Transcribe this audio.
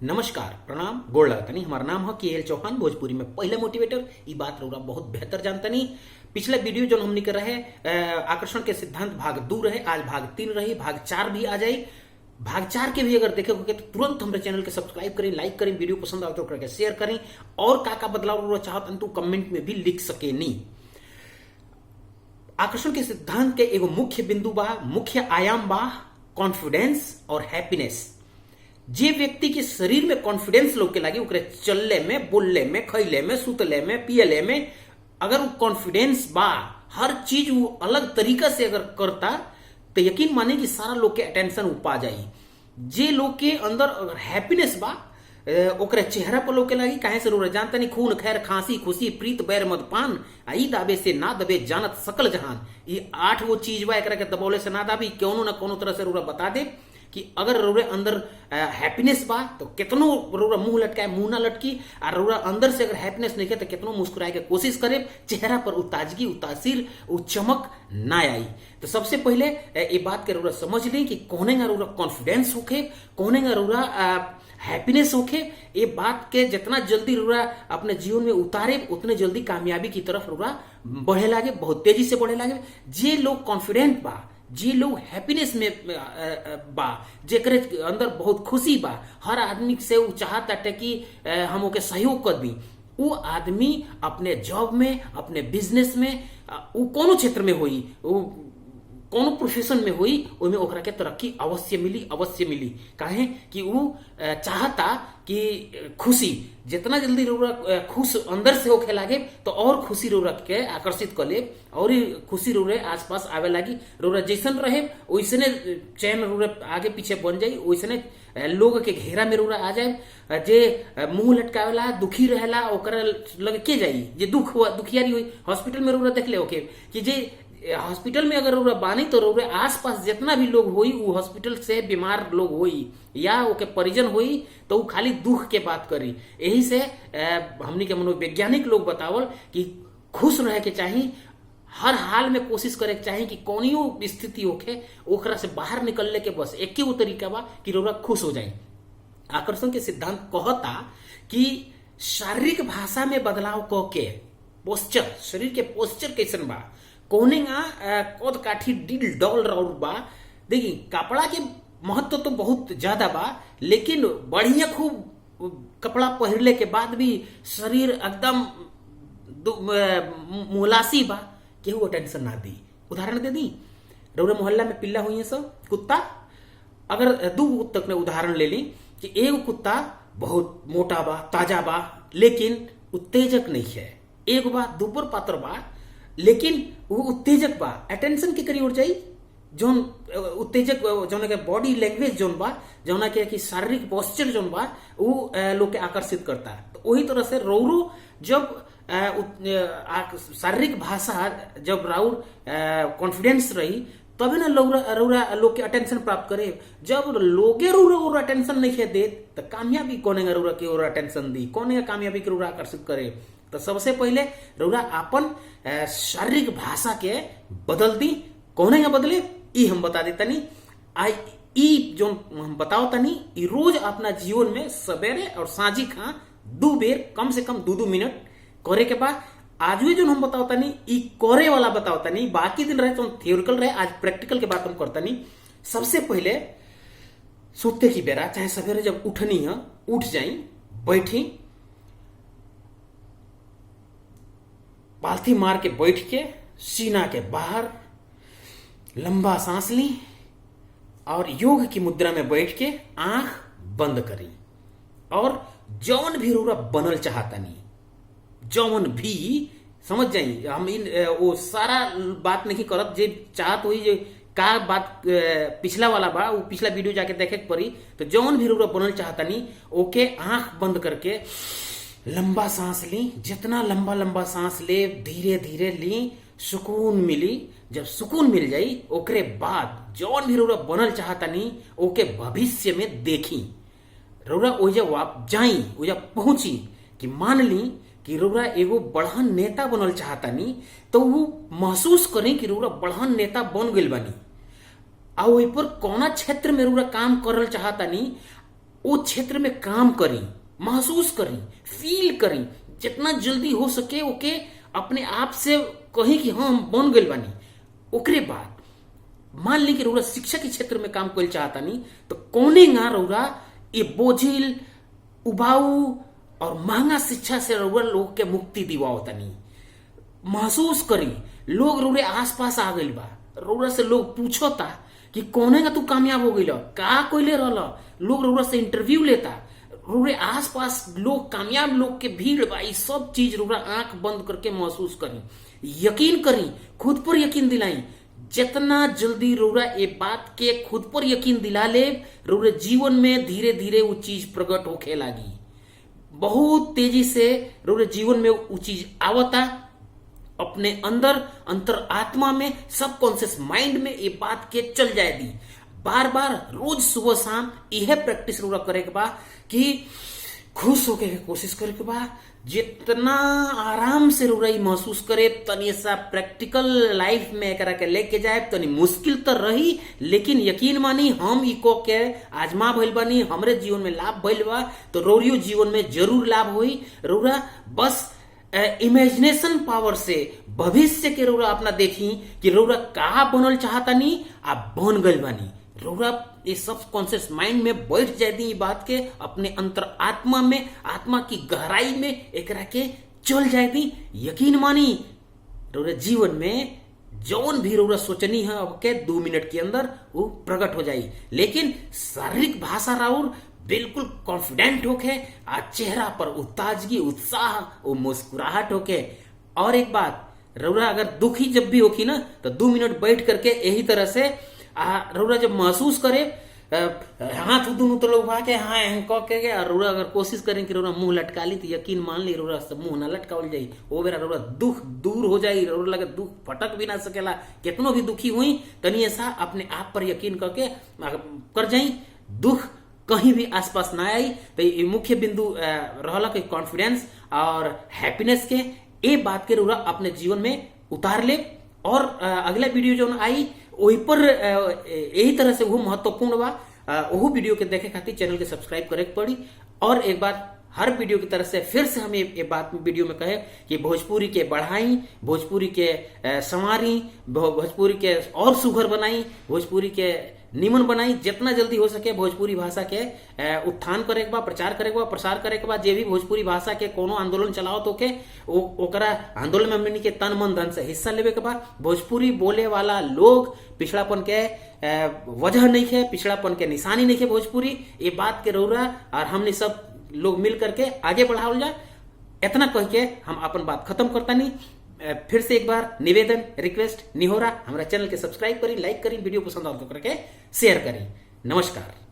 नमस्कार, प्रणाम, गोड़ लगतनी। हमारा नाम है के एल चौहान, भोजपुरी में पहले मोटिवेटर। ई बात रउरा बहुत बेहतर जानतनी। पिछले वीडियो जो हमनी कर रहे आकर्षण के सिद्धांत भाग 2 रहे, आज भाग 3 रही, भाग 4 भी आ जाई। भाग 4 के भी अगर देखे होगे तो तुरंत हमारे चैनल के सब्सक्राइब करें, लाइक करें, वीडियो पसंद आए तो करके शेयर करें, और का बदलाव रउरा चाहत तो कमेंट में भी लिख सके नी। आकर्षण के सिद्धांत के एगो मुख्य बिंदु बा, मुख्य आयाम बा कॉन्फिडेंस और हैप्पीनेस। जे व्यक्ति के शरीर में कॉन्फिडेंस लोग के लागे, ओकरे चलले में, बोलले में, खैले में, सुतले में, पियले में अगर वो कॉन्फिडेंस बा, हर चीज वो अलग तरीका से अगर करता तो यकीन माने कि सारा लोग के अटेंशन पा जाई। जे लोग के अंदर अगर हैप्पीनेस बा, ओकरे चेहरा पर लोग के लागी काहे से रोरा जानता नहीं, खून खैर खांसी खुशी प्रीत बैर मदपान आई दाबे से ना दबे जानत सकल जहान। ये 8 वो चीज बा, एकरा के दबौले से ना दाबी। कोनो ना कोनो तरह से रोरा बता दे कि अगर रोरे अंदर हैप्पीनेस बा तो कितनो रोरा मुंह लटकाए मुंह ना लटकी, और रोरा अंदर से अगर हैप्पीनेस नहीं है तो कितनो मुस्कुराए के कोशिश करे, चेहरा पर ताजगी तासीर चमक ना आई। तो सबसे पहले ये बात के रोरा समझ ली कि कोने का रोरा कॉन्फिडेंस होखे, कोने का रोरा हैप्पीनेस होखे। ये बात के जितना जल्दी रोरा अपने जीवन में उतारे उतने जल्दी कामयाबी की तरफ रोरा बढ़े लागे, बहुत तेजी से बढ़े लागे। जे लोग कॉन्फिडेंट बा, जे लोग हैप्पीनेस में बा, जेकरे अंदर बहुत खुशी बा, हर आदमी से वो चाहता कि हम ओके सहयोग कर दी। वो आदमी अपने जॉब में, अपने बिजनेस में, वो कोनो क्षेत्र में होई, वो कोनो प्रोफेशन में हुई, ओमे ओकरा के तरक्की अवश्य मिली, अवश्य मिली। काहे कि वो चाहता कि खुशी जितना जल्दी रोरा खुश अंदर से होखे लागे तो और खुशी रोरा के आकर्षित कर ले, और खुशी रोरे आसपास आवे लागी। रोरा जैसन रहे वैसने चैन रोरा आगे पीछे बन जाई, वैसने लोग के घेरा में रोरा आ जाए। जे मुंह लटकावेला, दुखी रहेला, ओकरा लगे के जाई। जे दुख हुआ, दुखियारी हुई, हॉस्पिटल में रोरा देख ले ओके कि जे हॉस्पिटल में अगर रोरा बानी तो रोरे आसपास जितना भी लोग होई, वो हॉस्पिटल से बीमार लोग होई या ओके परिजन होई तो वो खाली दुख के बात करी। यही से हमनी के मनोवैज्ञानिक लोग बतावल कि खुश रहे के चाहिए, हर हाल में कोशिश करे के चाहिए कि कौनियो स्थिति होके ओकरा से बाहर निकलने के बस एक ही वो तरीका बा कि रोरा खुश हो जाए। आकर्षण के सिद्धांत कहता कि शारीरिक भाषा में बदलाव क के पोस्चर, शरीर के पोस्चर कैसन बा, कोने कद काठी दिल डॉल राउर बा। देखी कपड़ा के महत्व तो बहुत ज्यादा बा, लेकिन बढ़िया खूब कपड़ा पहनले के बाद भी शरीर एकदम मुलासी बा, केहू टेंशन ना दी। उदाहरण दे दी, रउरा मोहल्ला में पिल्ला हुई है सब कुत्ता, अगर 2 कुत्ता ने उदाहरण ले ली कि एक कुत्ता बहुत मोटा बा, ताजा बा, लेकिन उत्तेजक नहीं है। एक बा दुबर पात्र बा, लेकिन वो उत्तेजक बा, अटेंशन के करी उड़ जाई। जोन उत्तेजक जोन के बॉडी लैंग्वेज जोन बा, जोन के कि शारीरिक पोस्चर जोन बा, वो लोग के आकर्षित करता है। तो वही तरह से रौरो जब शारीरिक भाषा जब राउर कॉन्फिडेंस रही तभी ना रौरा लोग के अटेंशन प्राप्त करे। जब लोगे रौरा अटेंशन नहीं है दे तो कामयाबी कोने रौरा के रौरा अटेंशन दी, कोने कामयाबी के रौरा आकर्षित करे। तो सबसे पहले रौरा अपन शारीरिक भाषा के बदल दी। कोने का बदले ई हम बता देता नहीं, आई ई जो हम बताओ तनी, ई रोज अपना जीवन में सवेरे और सांझी खा 2 बेर कम से कम 2-2 मिनट करे के बाद आज भी जो हम बताओ तनी ई करे वाला बताओ तनी। बाकी दिन रहे तो थियोरिकल रहे, आज प्रैक्टिकल के बात हम करता नहीं। सबसे पहले सोते की बेरा चाहे सवेरे जब उठनी है, उठ जाई, बैठी, पालथी मार के बैठ के सीना के बाहर लंबा सांस ली, और योग की मुद्रा में बैठ के आंख बंद करी, और जौन भी रोरा बनल चाहता नहीं, जौन भी समझ जाई। हम इन वो सारा बात नहीं करत, जे चाहत हुई जे का बात पिछला वाला बा, वो पिछला वीडियो जाके देखे पड़ी। तो जौन भी रोरा बनल चाहता नहीं, ओके आंख बंद करके लंबा सांस ली। जितना लंबा लंबा सांस ले, धीरे धीरे ली, सुकून मिली। जब सुकून मिल जाई, ओकरे बाद जौन भी रौरा बनल चाहता नहीं, ओके भविष्य में देखी। रौरा ओजा जाई, ओजा पहुंची कि मान ली कि रौरा एगो बढ़न नेता बनल चाहता नहीं, तो वो महसूस करें कि रौरा बढ़न नेता बन गइल बानी। आ ओइ पर कौना क्षेत्र में रौरा काम करल चाहता नहीं, वो क्षेत्र में काम करी, महसूस करी, फील करी, जितना जल्दी हो सके ओके अपने आप से कहीं कि हाँ हम बन गए बानी। ओकरे बाद मान ली कि रउरा शिक्षा के क्षेत्र में काम कल चाहता नहीं तो कौने ना रउरा ये बोझिल, उबाऊ और महंगा शिक्षा से रउरा लोग के मुक्ति दिवाओ तनी। महसूस करी लोग रउरे आसपास आ गइल बा, रउरा से लोग पूछता कि कौने का तू कामयाब हो गइल, का कोइले रहल, लोग रउरा से इंटरव्यू लेता, रउरे आसपास लोग कामयाब लोग के भीड़ बा। ई सब चीज रउरा आंख बंद करके महसूस करी, यकीन करी, खुद पर यकीन दिलाई। जितना जल्दी रउरा ये बात के खुद पर यकीन दिला ले, रउरे जीवन में धीरे धीरे वो चीज प्रकट होखे लागी। बहुत तेजी से रउरे जीवन में वो चीज आवता, अपने अंदर अंतर आत्मा में सबकॉन्शियस माइंड में ये बात के चल जाए दी। बार बार रोज सुबह शाम यह प्रैक्टिस रउरा करे के बा कि खुश होके कोशिश करे के बा। जितना आराम से रउरा महसूस करे तनी सा प्रैक्टिकल लाइफ में एकरा के लेके जाए। तनी मुश्किल तो रही लेकिन यकीन मानी हम इको के आजमा भइल बानी, हमरे जीवन में लाभ भइल बा तो रउरियो जीवन में जरूर लाभ होई। रउरा बस इमेजिनेशन पावर से भविष्य के रउरा अपना देखी कि रउरा का बनल चाहता नहीं आप बन गइल बानी। रउरा ये सब कॉन्शियस माइंड में बैठ जाए दी बात के, अपने अंतर आत्मा में, आत्मा की गहराई में एकरा के चल जाए दी। यकीन मानी रउरा जीवन में जौन भी रउरा सोचनी है अब के 2 मिनट के अंदर वो प्रकट हो जाई। लेकिन शारीरिक भाषा राउर बिल्कुल कॉन्फिडेंट होके, आ चेहरा पर वो ताजगी, उत्साह, वो मुस्कुराहट होके। और एक बात, रउरा अगर दुखी जब भी होगी ना तो 2 मिनट बैठ करके यही तरह से रउरा जब महसूस करे हाथ दोनों तो लोग भागे हाँ के और रउरा अगर कोशिश करें कि रउरा मुंह लटका ली तो यकीन मान ली रउरा से मुंह ना लटकावल जाई। वो बेरा रउरा दुख दूर हो जाई, रउरा लगे दुख फटक भी ना सकेला। कितनो भी दुखी हुई तनी ऐसा अपने आप पर यकीन करके कर जाई, दुख कहीं भी आसपास ना आई। तो ये मुख्य बिंदु रहला कि कॉन्फिडेंस और हैप्पीनेस के ये बात के रउरा अपने जीवन में उतार ले। और अगला वीडियो जो आई वही पर यही तरह से वो महत्वपूर्ण बा, वो वीडियो के देखे खातिर चैनल के सब्सक्राइब करे पड़ी। और एक बात हर वीडियो की तरह से फिर से हम ये बात वीडियो में कहे कि भोजपुरी के बढ़ाई, भोजपुरी के संवारी, भोजपुरी के और सुघर बनाई, भोजपुरी के निमन बनाई। जितना जल्दी हो सके भोजपुरी भाषा के उत्थान करे के बा, प्रचार करे के बा, प्रसार करे के बा। जे भी भोजपुरी भाषा के कोनो आंदोलन चलाओ तो के ओकरा आंदोलन में हमनी के तन मन धन से हिस्सा लेवे के बा। भोजपुरी बोले वाला लोग पिछड़ापन के वजह नहीं है, पिछड़ापन के निशानी नहीं है भोजपुरी। ये बात के रउरा और हमने सब लोग मिल करके आगे बढ़ाओ जाए। इतना कह के हम अपन बात खत्म करता नहीं। फिर से एक बार निवेदन, रिक्वेस्ट, निहोरा, हमारा चैनल के सब्सक्राइब करी, लाइक करी, वीडियो पसंद आओ तो करके शेयर करी। नमस्कार।